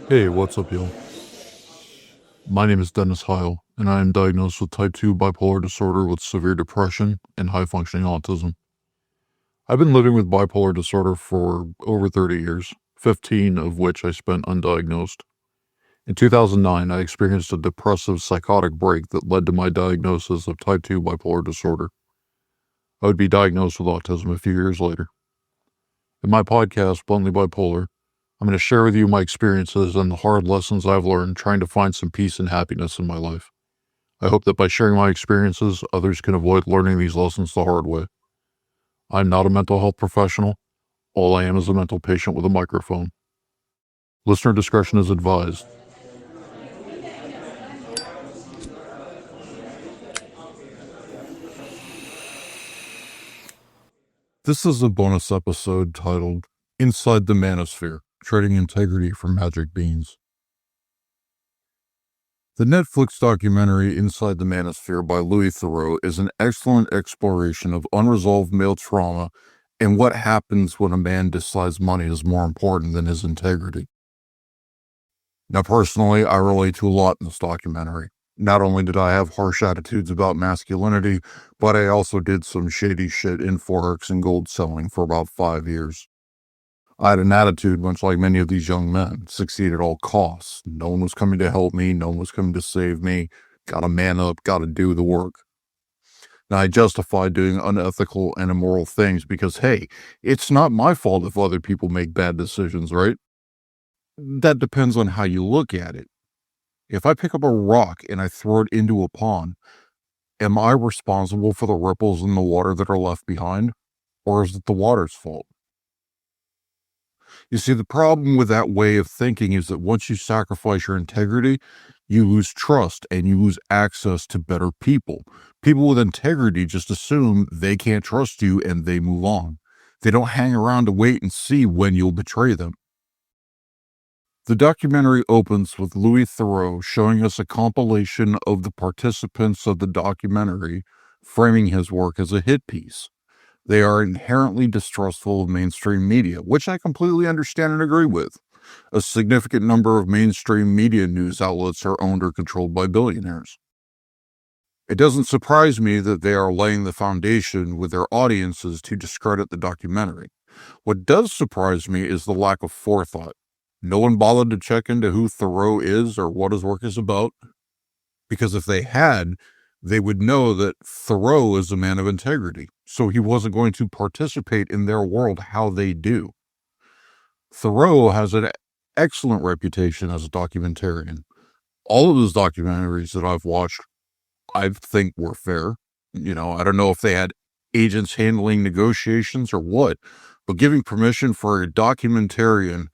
Hey, what's up, y'all? My name is Dennis Heil, and I am diagnosed with type 2 bipolar disorder with severe depression and high-functioning autism. I've been living with bipolar disorder for over 30 years, 15 of which I spent undiagnosed. In 2009, I experienced a depressive psychotic break that led to my diagnosis of type 2 bipolar disorder. I would be diagnosed with autism a few years later. In my podcast, Bluntly Bipolar, I'm going to share with you my experiences and the hard lessons I've learned trying to find some peace and happiness in my life. I hope that by sharing my experiences, others can avoid learning these lessons the hard way. I'm not a mental health professional. All I am is a mental patient with a microphone. Listener discretion is advised. This is a bonus episode titled Inside the Manosphere, Trading Integrity for Magic Beans. The Netflix documentary Inside the Manosphere by Louis Theroux is an excellent exploration of unresolved male trauma and what happens when a man decides money is more important than his integrity. Now, personally, I relate to a lot in this documentary. Not only did I have harsh attitudes about masculinity, but I also did some shady shit in Forex and gold selling for about 5 years. I had an attitude much like many of these young men, succeed at all costs. No one was coming to help me, no one was coming to save me. Gotta man up, gotta do the work. Now, I justified doing unethical and immoral things because, hey, it's not my fault if other people make bad decisions, right? That depends on how you look at it. If I pick up a rock and I throw it into a pond, am I responsible for the ripples in the water that are left behind? Or is it the water's fault? You see, the problem with that way of thinking is that once you sacrifice your integrity, you lose trust and you lose access to better people. People with integrity just assume they can't trust you and they move on. They don't hang around to wait and see when you'll betray them. The documentary opens with Louis Theroux showing us a compilation of the participants of the documentary, framing his work as a hit piece. They are inherently distrustful of mainstream media, which I completely understand and agree with. A significant number of mainstream media news outlets are owned or controlled by billionaires. It doesn't surprise me that they are laying the foundation with their audiences to discredit the documentary. What does surprise me is the lack of forethought. No one bothered to check into who Theroux is or what his work is about, because if they had, they would know that Theroux is a man of integrity, so he wasn't going to participate in their world how they do. Theroux has an excellent reputation as a documentarian. All of his documentaries that I've watched, I think were fair. I don't know if they had agents handling negotiations or what, but giving permission for a documentarian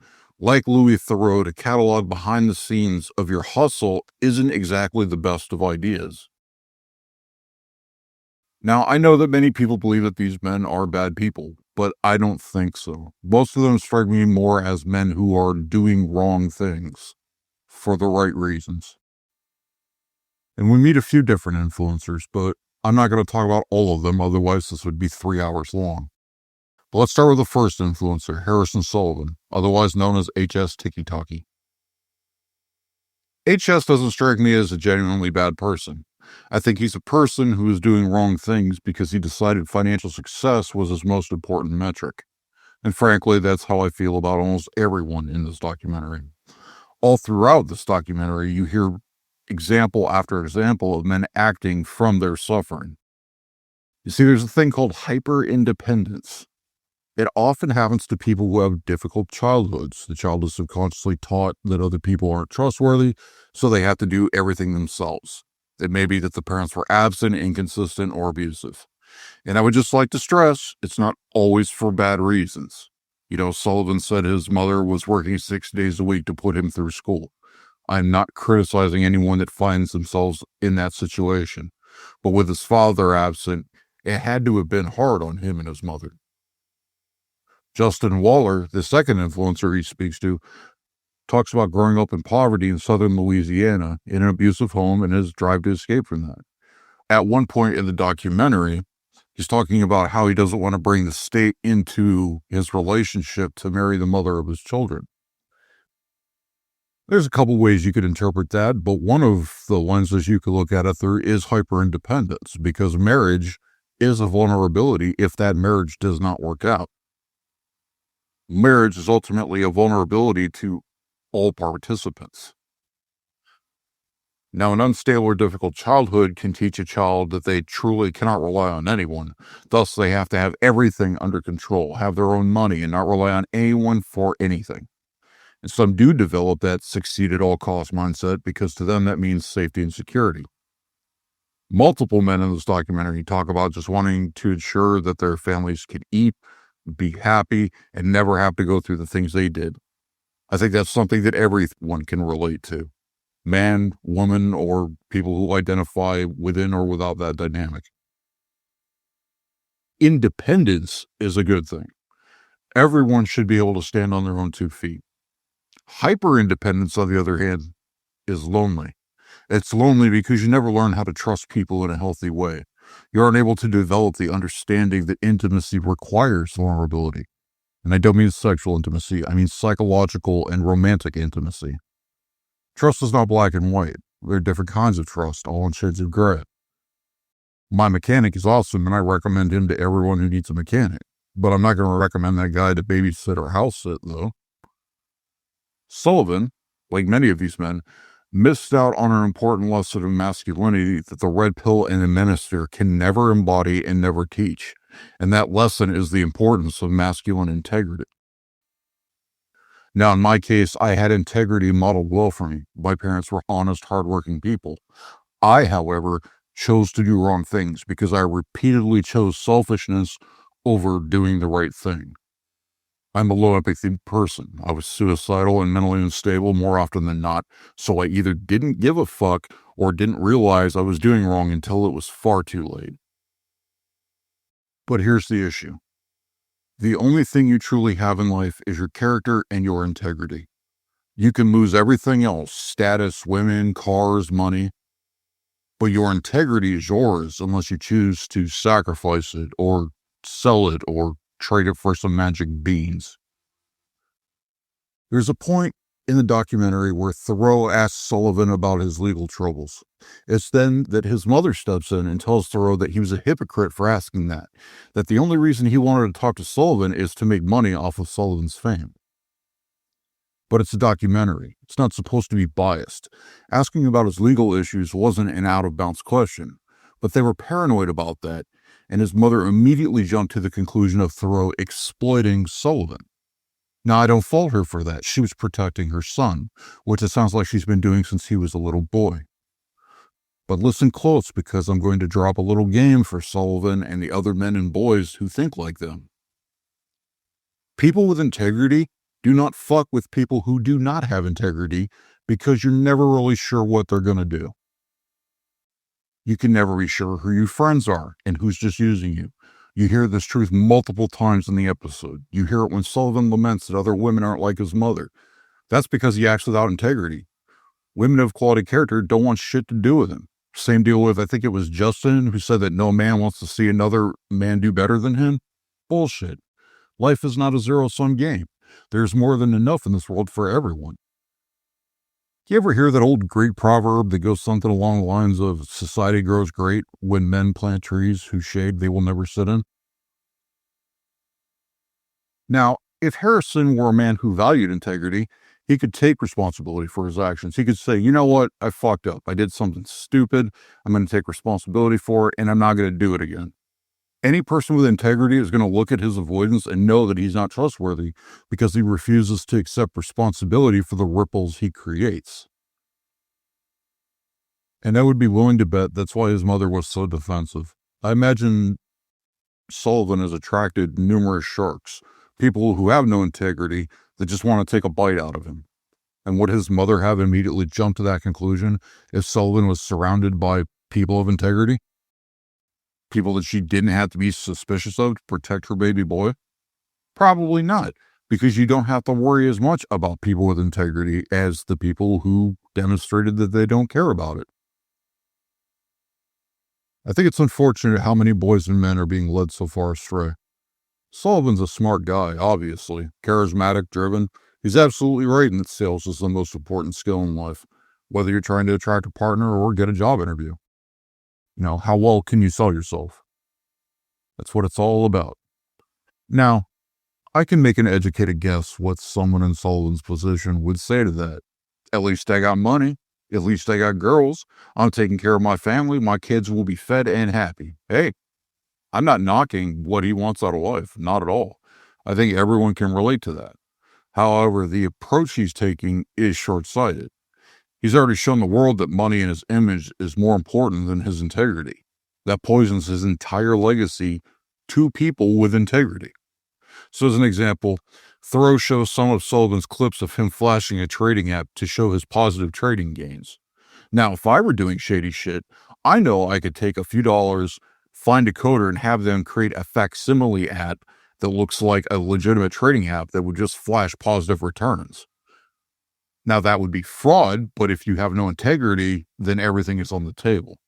like Louis Theroux to catalog behind the scenes of your hustle isn't exactly the best of ideas. Now, I know that many people believe that these men are bad people, but I don't think so. Most of them strike me more as men who are doing wrong things for the right reasons. And we meet a few different influencers, but I'm not going to talk about all of them, otherwise this would be 3 hours long. But let's start with the first influencer, Harrison Sullivan, otherwise known as HS Tiki Talkie. HS doesn't strike me as a genuinely bad person. I think he's a person who is doing wrong things because he decided financial success was his most important metric. And frankly, that's how I feel about almost everyone in this documentary. All throughout this documentary, you hear example after example of men acting from their suffering. You see, there's a thing called hyper-independence. It often happens to people who have difficult childhoods. The child is subconsciously taught that other people aren't trustworthy, so they have to do everything themselves. It may be that the parents were absent, inconsistent, or abusive. And I would just like to stress, it's not always for bad reasons. Sullivan said his mother was working 6 days a week to put him through school. I'm not criticizing anyone that finds themselves in that situation. But with his father absent, it had to have been hard on him and his mother. Justin Waller, the second influencer he speaks to, talks about growing up in poverty in southern Louisiana in an abusive home and his drive to escape from that. At one point in the documentary, He's talking about how he doesn't want to bring the state into his relationship to marry the mother of his children. There's a couple ways you could interpret that, but one of the lenses you could look at it through is hyperindependence, because marriage is a vulnerability if that marriage does not work out. Marriage is ultimately a vulnerability to all participants. Now, an unstable or difficult childhood can teach a child that they truly cannot rely on anyone. Thus, they have to have everything under control, have their own money, and not rely on anyone for anything. And some do develop that succeed at all cost mindset because to them that means safety and security. Multiple men in this documentary talk about just wanting to ensure that their families can eat, be happy, and never have to go through the things they did. I think that's something that everyone can relate to. Man, woman, or people who identify within or without that dynamic. Independence is a good thing. Everyone should be able to stand on their own 2 feet. Hyper-independence, on the other hand, is lonely. It's lonely because you never learn how to trust people in a healthy way. You aren't able to develop the understanding that intimacy requires vulnerability. And I don't mean sexual intimacy, I mean psychological and romantic intimacy. Trust is not black and white. There are different kinds of trust, all in shades of gray. My mechanic is awesome, and I recommend him to everyone who needs a mechanic. But I'm not going to recommend that guy to babysit or house sit, though. Sullivan, like many of these men, missed out on an important lesson of masculinity that the red pill and the Manosphere can never embody and never teach. And that lesson is the importance of masculine integrity. Now, in my case, I had integrity modeled well for me. My parents were honest, hardworking people. I, however, chose to do wrong things because I repeatedly chose selfishness over doing the right thing. I'm a low empathy person. I was suicidal and mentally unstable more often than not, so I either didn't give a fuck or didn't realize I was doing wrong until it was far too late. But here's the issue. The only thing you truly have in life is your character and your integrity. You can lose everything else, status, women, cars, money, but your integrity is yours unless you choose to sacrifice it or sell it or trade it for some magic beans. There's a point in the documentary where Thoreau asks Sullivan about his legal troubles. It's then that his mother steps in and tells Thoreau that he was a hypocrite for asking that the only reason he wanted to talk to Sullivan is to make money off of Sullivan's fame. But it's a documentary. It's not supposed to be biased. Asking about his legal issues wasn't an out-of-bounds question, but they were paranoid about that, and his mother immediately jumped to the conclusion of Thoreau exploiting Sullivan. Now, I don't fault her for that. She was protecting her son, which it sounds like she's been doing since he was a little boy. But listen close, because I'm going to drop a little game for Sullivan and the other men and boys who think like them. People with integrity do not fuck with people who do not have integrity because you're never really sure what they're going to do. You can never be sure who your friends are and who's just using you. You hear this truth multiple times in the episode. You hear it when Sullivan laments that other women aren't like his mother. That's because he acts without integrity. Women of quality character don't want shit to do with him. Same deal with, I think it was Justin, who said that no man wants to see another man do better than him. Bullshit. Life is not a zero-sum game. There's more than enough in this world for everyone. You ever hear that old Greek proverb that goes something along the lines of society grows great when men plant trees whose shade they will never sit in? Now, if Harrison were a man who valued integrity, he could take responsibility for his actions. He could say, you know what, I fucked up. I did something stupid. I'm going to take responsibility for it, and I'm not going to do it again. Any person with integrity is going to look at his avoidance and know that he's not trustworthy because he refuses to accept responsibility for the ripples he creates. And I would be willing to bet that's why his mother was so defensive. I imagine Sullivan has attracted numerous sharks, people who have no integrity that just want to take a bite out of him. And would his mother have immediately jumped to that conclusion if Sullivan was surrounded by people of integrity? People that she didn't have to be suspicious of to protect her baby boy? Probably not, because you don't have to worry as much about people with integrity as the people who demonstrated that they don't care about it. I think it's unfortunate how many boys and men are being led so far astray. Sullivan's a smart guy, obviously, charismatic, driven. He's absolutely right in that sales is the most important skill in life, whether you're trying to attract a partner or get a job interview. How well can you sell yourself? That's what it's all about. Now, I can make an educated guess what someone in Sullivan's position would say to that. At least I got money. At least I got girls. I'm taking care of my family. My kids will be fed and happy. Hey, I'm not knocking what he wants out of life. Not at all. I think everyone can relate to that. However, the approach he's taking is short sighted. He's already shown the world that money and his image is more important than his integrity. That poisons his entire legacy to people with integrity. So, as an example, Thoreau shows some of Sullivan's clips of him flashing a trading app to show his positive trading gains. Now, if I were doing shady shit, I know I could take a few dollars, find a coder, and have them create a facsimile app that looks like a legitimate trading app that would just flash positive returns. Now, that would be fraud, but if you have no integrity, then everything is on the table.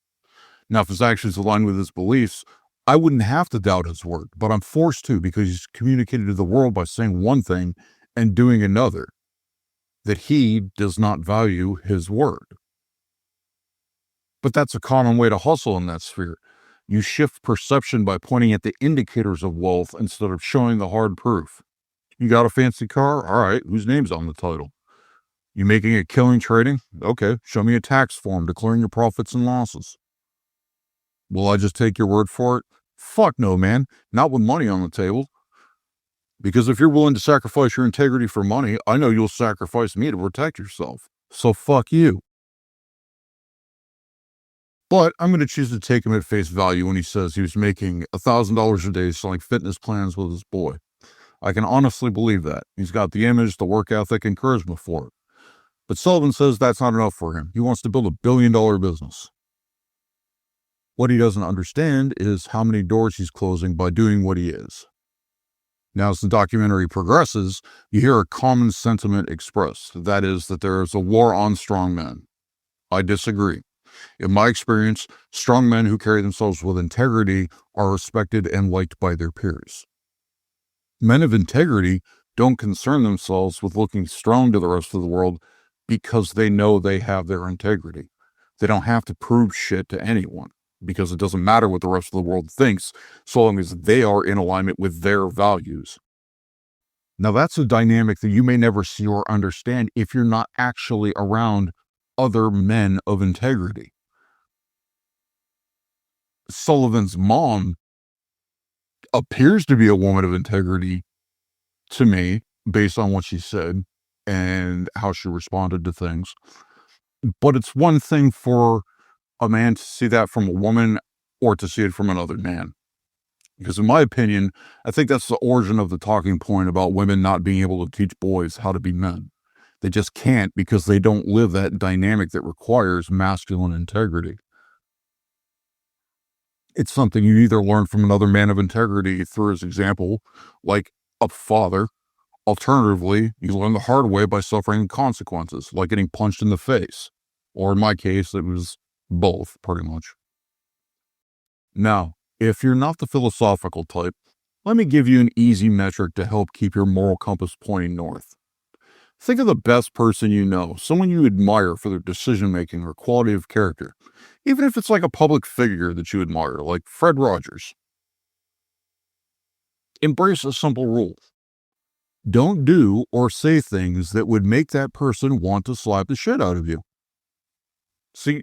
Now, if his actions align with his beliefs, I wouldn't have to doubt his word, but I'm forced to because he's communicated to the world by saying one thing and doing another, that he does not value his word. But that's a common way to hustle in that sphere. You shift perception by pointing at the indicators of wealth instead of showing the hard proof. You got a fancy car? All right, whose name's on the title? You making a killing trading? Okay, show me a tax form declaring your profits and losses. Will I just take your word for it? Fuck no, man. Not with money on the table. Because if you're willing to sacrifice your integrity for money, I know you'll sacrifice me to protect yourself. So fuck you. But I'm going to choose to take him at face value when he says he was making $1,000 a day selling fitness plans with his boy. I can honestly believe that. He's got the image, the work ethic, and charisma for it. But Sullivan says that's not enough for him. He wants to build $1 billion business. What he doesn't understand is how many doors he's closing by doing what he is. Now, as the documentary progresses, you hear a common sentiment expressed. That is that there is a war on strong men. I disagree. In my experience, strong men who carry themselves with integrity are respected and liked by their peers. Men of integrity don't concern themselves with looking strong to the rest of the world because they know they have their integrity. They don't have to prove shit to anyone because it doesn't matter what the rest of the world thinks so long as they are in alignment with their values. Now, that's a dynamic that you may never see or understand if you're not actually around other men of integrity. Sullivan's mom appears to be a woman of integrity to me based on what she said and how she responded to things. But it's one thing for a man to see that from a woman or to see it from another man. Because in my opinion, I think that's the origin of the talking point about women not being able to teach boys how to be men. They just can't because they don't live that dynamic that requires masculine integrity. It's something you either learn from another man of integrity through his example, like a father. Alternatively, you learn the hard way by suffering consequences, like getting punched in the face. Or in my case, it was both, pretty much. Now, if you're not the philosophical type, let me give you an easy metric to help keep your moral compass pointing north. Think of the best person you know, someone you admire for their decision-making or quality of character, even if it's like a public figure that you admire, like Fred Rogers. Embrace a simple rule. Don't do or say things that would make that person want to slap the shit out of you. See,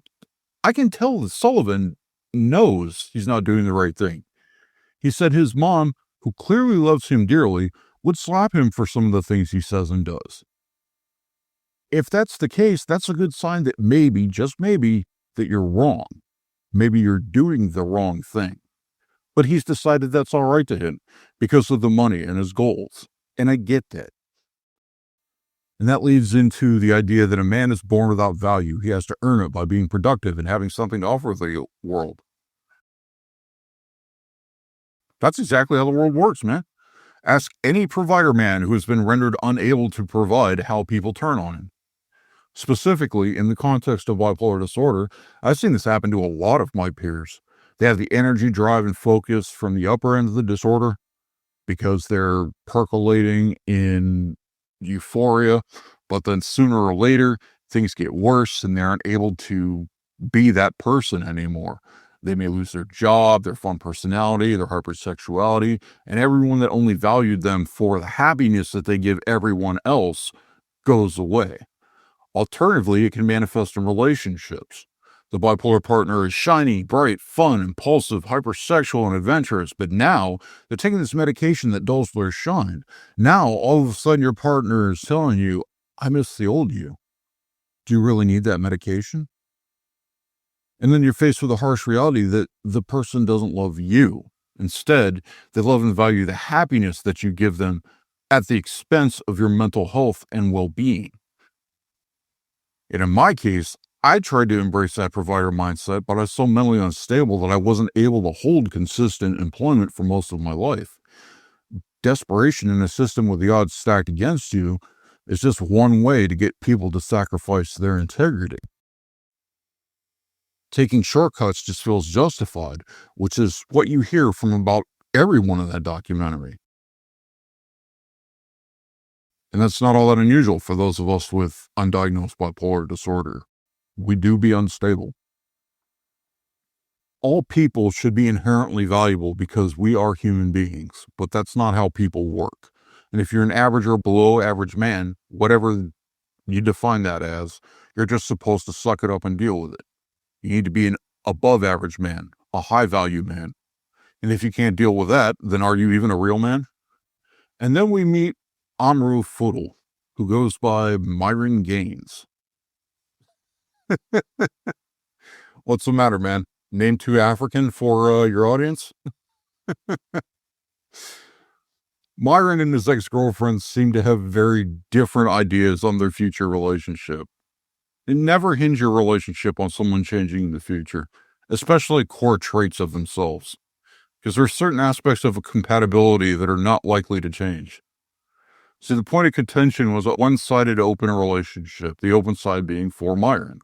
I can tell that Sullivan knows he's not doing the right thing. He said his mom, who clearly loves him dearly, would slap him for some of the things he says and does. If that's the case, that's a good sign that maybe, just maybe, that you're wrong. Maybe you're doing the wrong thing. But he's decided that's all right to him because of the money and his goals. And I get that. And that leads into the idea that a man is born without value. He has to earn it by being productive and having something to offer the world. That's exactly how the world works, man. Ask any provider man who has been rendered unable to provide how people turn on him. Specifically, in the context of bipolar disorder, I've seen this happen to a lot of my peers. They have the energy, drive, and focus from the upper end of the disorder because they're percolating in euphoria, but then sooner or later, things get worse and they aren't able to be that person anymore. They may lose their job, their fun personality, their hypersexuality, and everyone that only valued them for the happiness that they give everyone else goes away. Alternatively, it can manifest in relationships. The bipolar partner is shiny, bright, fun, impulsive, hypersexual, and adventurous, but now they're taking this medication that dulls their shine. Now, all of a sudden, your partner is telling you, I miss the old you. Do you really need that medication? And then you're faced with a harsh reality that the person doesn't love you. Instead, they love and value the happiness that you give them at the expense of your mental health and well being. And in my case, I tried to embrace that provider mindset, but I was so mentally unstable that I wasn't able to hold consistent employment for most of my life. Desperation in a system with the odds stacked against you is just one way to get people to sacrifice their integrity. Taking shortcuts just feels justified, which is what you hear from about everyone in that documentary. And that's not all that unusual for those of us with undiagnosed bipolar disorder. We do be unstable. All people should be inherently valuable because we are human beings, but that's not how people work. And if you're an average or below average man, whatever you define that as, you're just supposed to suck it up and deal with it. You need to be an above average man, a high value man. And if you can't deal with that, then are you even a real man? And then we meet Amru Fudel, who goes by Myron Gaines. What's the matter, man? Name too African for your audience? Myron and his ex-girlfriend seem to have very different ideas on their future relationship. And never hinge your relationship on someone changing in the future, especially core traits of themselves, because there are certain aspects of a compatibility that are not likely to change. See, the point of contention was a one-sided open relationship, the open side being for Myron.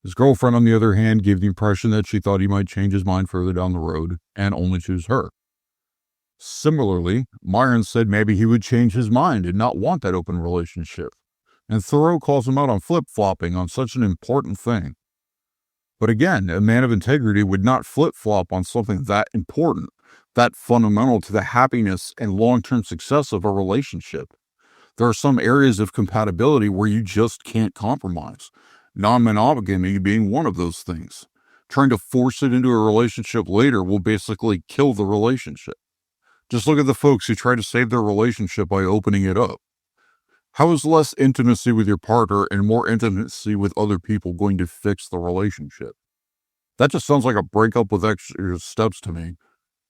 His girlfriend, on the other hand, gave the impression that she thought he might change his mind further down the road and only choose her. Similarly, Myron said maybe he would change his mind and not want that open relationship. And Thoreau calls him out on flip-flopping on such an important thing. But again, a man of integrity would not flip-flop on something that important, that fundamental to the happiness and long-term success of a relationship. There are some areas of compatibility where you just can't compromise. Non-monogamy being one of those things. Trying to force it into a relationship later will basically kill the relationship. Just look at the folks who try to save their relationship by opening it up. How is less intimacy with your partner and more intimacy with other people going to fix the relationship? That just sounds like a breakup with extra steps to me.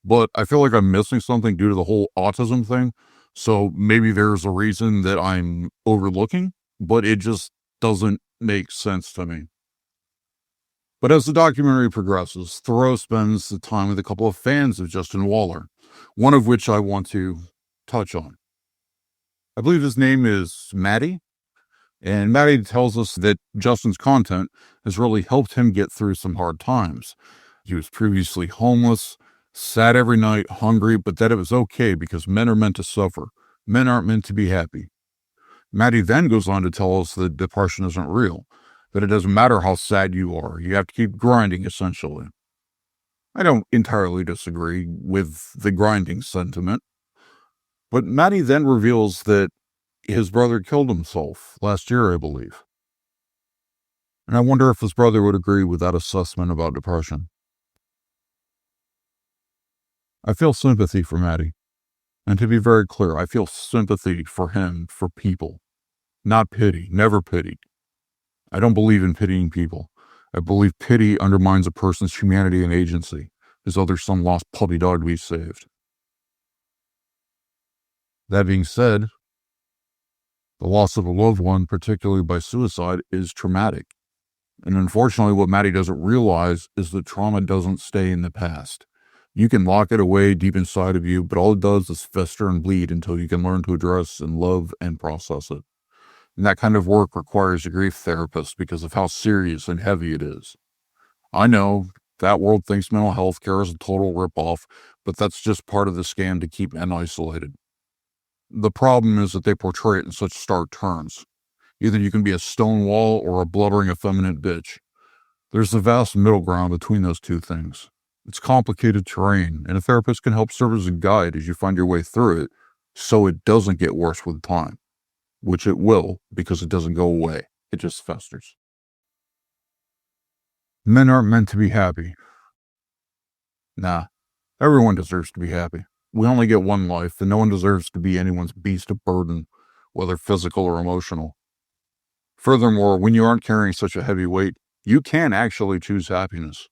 But I feel like I'm missing something due to the whole autism thing. So maybe there's a reason that I'm overlooking, but it just doesn't make sense to me. But as the documentary progresses, Thoreau spends the time with a couple of fans of Justin Waller, one of which I want to touch on. I believe his name is Maddie, and Maddie tells us that Justin's content has really helped him get through some hard times. He was previously homeless, sad every night, hungry, but that it was okay because men are meant to suffer. Men aren't meant to be happy. Maddie then goes on to tell us that depression isn't real, that it doesn't matter how sad you are. You have to keep grinding, essentially. I don't entirely disagree with the grinding sentiment, but Maddie then reveals that his brother killed himself last year, I believe. And I wonder if his brother would agree with that assessment about depression. I feel sympathy for Maddie. And to be very clear, I feel sympathy for him, for people. Not pity, never pity. I don't believe in pitying people. I believe pity undermines a person's humanity and agency, as though there's some lost puppy dog to be saved. That being said, the loss of a loved one, particularly by suicide, is traumatic. And unfortunately, what Maddie doesn't realize is that trauma doesn't stay in the past. You can lock it away deep inside of you, but all it does is fester and bleed until you can learn to address and love and process it. And that kind of work requires a grief therapist because of how serious and heavy it is. I know That world thinks mental health care is a total ripoff, but that's just part of the scam to keep men isolated. The problem is that they portray it in such stark terms. Either you can be a stonewall or a blubbering effeminate bitch. There's a vast middle ground between those two things. It's complicated terrain, and a therapist can help serve as a guide as you find your way through it, so it doesn't get worse with time. Which it will, because it doesn't go away. It just festers. Men aren't meant to be happy. Nah, everyone deserves to be happy. We only get one life, and no one deserves to be anyone's beast of burden, whether physical or emotional. Furthermore, when you aren't carrying such a heavy weight, you can actually choose happiness.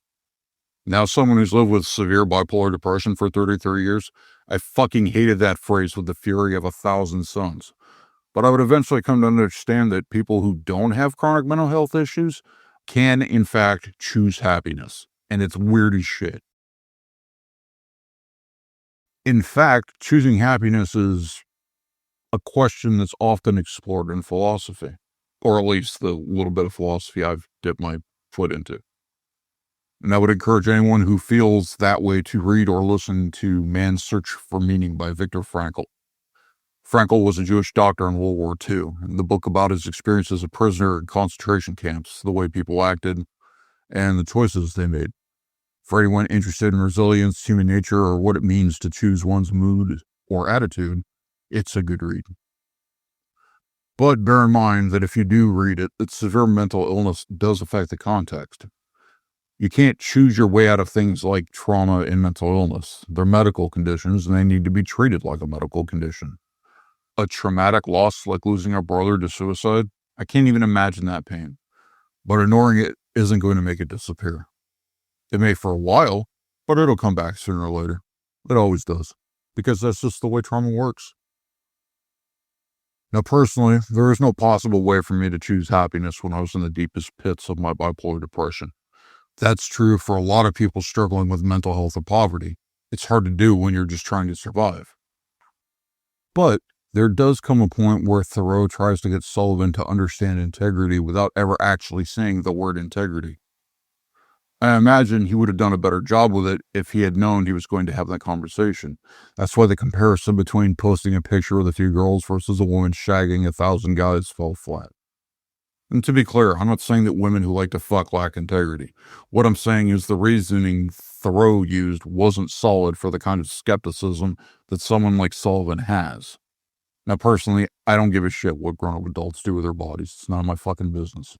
Now, someone who's lived with severe bipolar depression for 33 years, I fucking hated that phrase with the fury of 1,000 suns. But I would eventually come to understand that people who don't have chronic mental health issues can, in fact, choose happiness. And it's weird as shit. In fact, choosing happiness is a question that's often explored in philosophy, or at least the little bit of philosophy I've dipped my foot into. And I would encourage anyone who feels that way to read or listen to Man's Search for Meaning by Viktor Frankl. Frankl was a Jewish doctor in World War II, and the book about his experience as a prisoner in concentration camps, the way people acted, and the choices they made. For anyone interested in resilience, human nature, or what it means to choose one's mood or attitude, it's a good read. But bear in mind that if you do read it, that severe mental illness does affect the context. You can't choose your way out of things like trauma and mental illness. They're medical conditions, and they need to be treated like a medical condition. A traumatic loss like losing a brother to suicide, I can't even imagine that pain. But ignoring it isn't going to make it disappear. It may for a while, but it'll come back sooner or later. It always does, because that's just the way trauma works. Now, personally, there is no possible way for me to choose happiness when I was in the deepest pits of my bipolar depression. That's true for a lot of people struggling with mental health or poverty. It's hard to do when you're just trying to survive. But there does come a point where Thoreau tries to get Sullivan to understand integrity without ever actually saying the word integrity. I imagine he would have done a better job with it if he had known he was going to have that conversation. That's why the comparison between posting a picture with a few girls versus a woman shagging 1,000 guys fell flat. And to be clear, I'm not saying that women who like to fuck lack integrity. What I'm saying is the reasoning Thoreau used wasn't solid for the kind of skepticism that someone like Sullivan has. Now, personally, I don't give a shit what grown-up adults do with their bodies. It's none of my fucking business.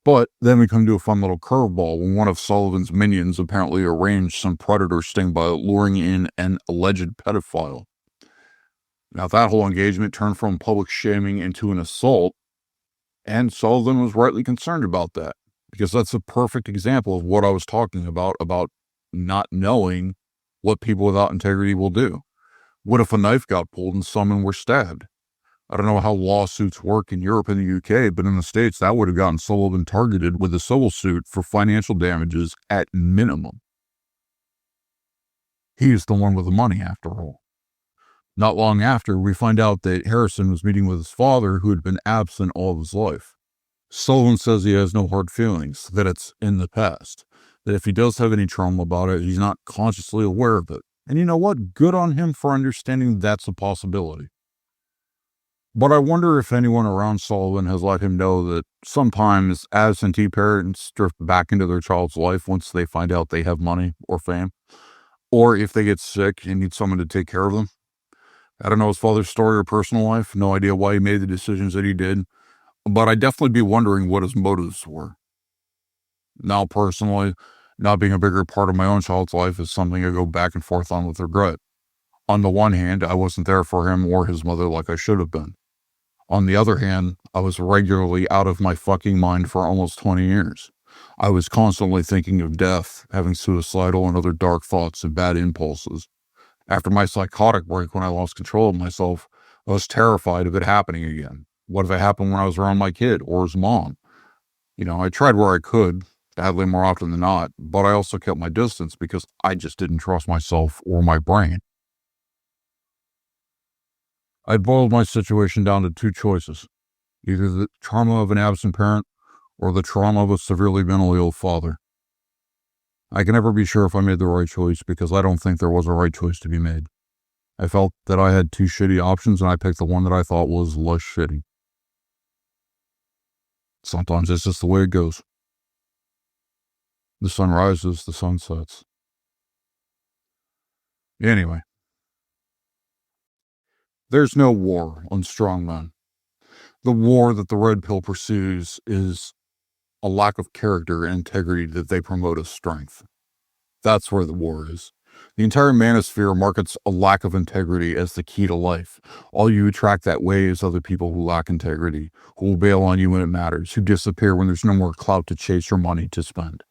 But then we come to a fun little curveball when one of Sullivan's minions apparently arranged some predator sting by luring in an alleged pedophile. Now, that whole engagement turned from public shaming into an assault, and Sullivan was rightly concerned about that, because that's a perfect example of what I was talking about not knowing what people without integrity will do. What if a knife got pulled and someone were stabbed? I don't know how lawsuits work in Europe and the UK, but in the States, that would have gotten Sullivan targeted with a civil suit for financial damages at minimum. He's the one with the money, after all. Not long after, we find out that Harrison was meeting with his father, who had been absent all of his life. Sullivan says he has no hard feelings, that it's in the past, that if he does have any trauma about it, he's not consciously aware of it. And you know what? Good on him for understanding that's a possibility. But I wonder if anyone around Sullivan has let him know that sometimes absentee parents drift back into their child's life once they find out they have money or fame, or if they get sick and need someone to take care of them. I don't know his father's story or personal life, no idea why he made the decisions that he did, but I'd definitely be wondering what his motives were. Now, personally, not being a bigger part of my own child's life is something I go back and forth on with regret. On the one hand, I wasn't there for him or his mother like I should have been. On the other hand, I was regularly out of my fucking mind for almost 20 years. I was constantly thinking of death, having suicidal and other dark thoughts and bad impulses. After my psychotic break when I lost control of myself, I was terrified of it happening again. What if it happened when I was around my kid or his mom? I tried where I could, badly more often than not, but I also kept my distance because I just didn't trust myself or my brain. I boiled my situation down to two choices, either the trauma of an absent parent or the trauma of a severely mentally ill father. I can never be sure if I made the right choice because I don't think there was a right choice to be made. I felt that I had two shitty options and I picked the one that I thought was less shitty. Sometimes it's just the way it goes. The sun rises, the sun sets. Anyway, there's no war on strongmen. The war that the red pill pursues is a lack of character and integrity that they promote as strength. That's where the war is. The entire manosphere markets a lack of integrity as the key to life. All you attract that way is other people who lack integrity, who will bail on you when it matters, who disappear when there's no more clout to chase or money to spend.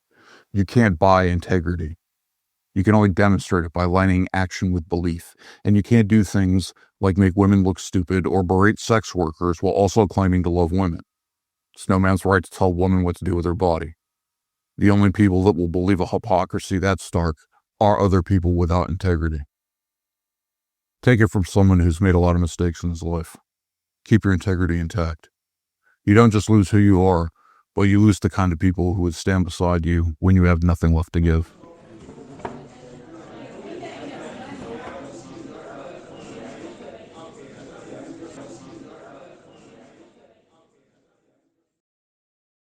You can't buy integrity. You can only demonstrate it by aligning action with belief. And you can't do things like make women look stupid or berate sex workers while also claiming to love women. It's no man's right to tell a woman what to do with her body. The only people that will believe a hypocrisy that stark are other people without integrity. Take it from someone who's made a lot of mistakes in his life. Keep your integrity intact. You don't just lose who you are, but you lose the kind of people who would stand beside you when you have nothing left to give.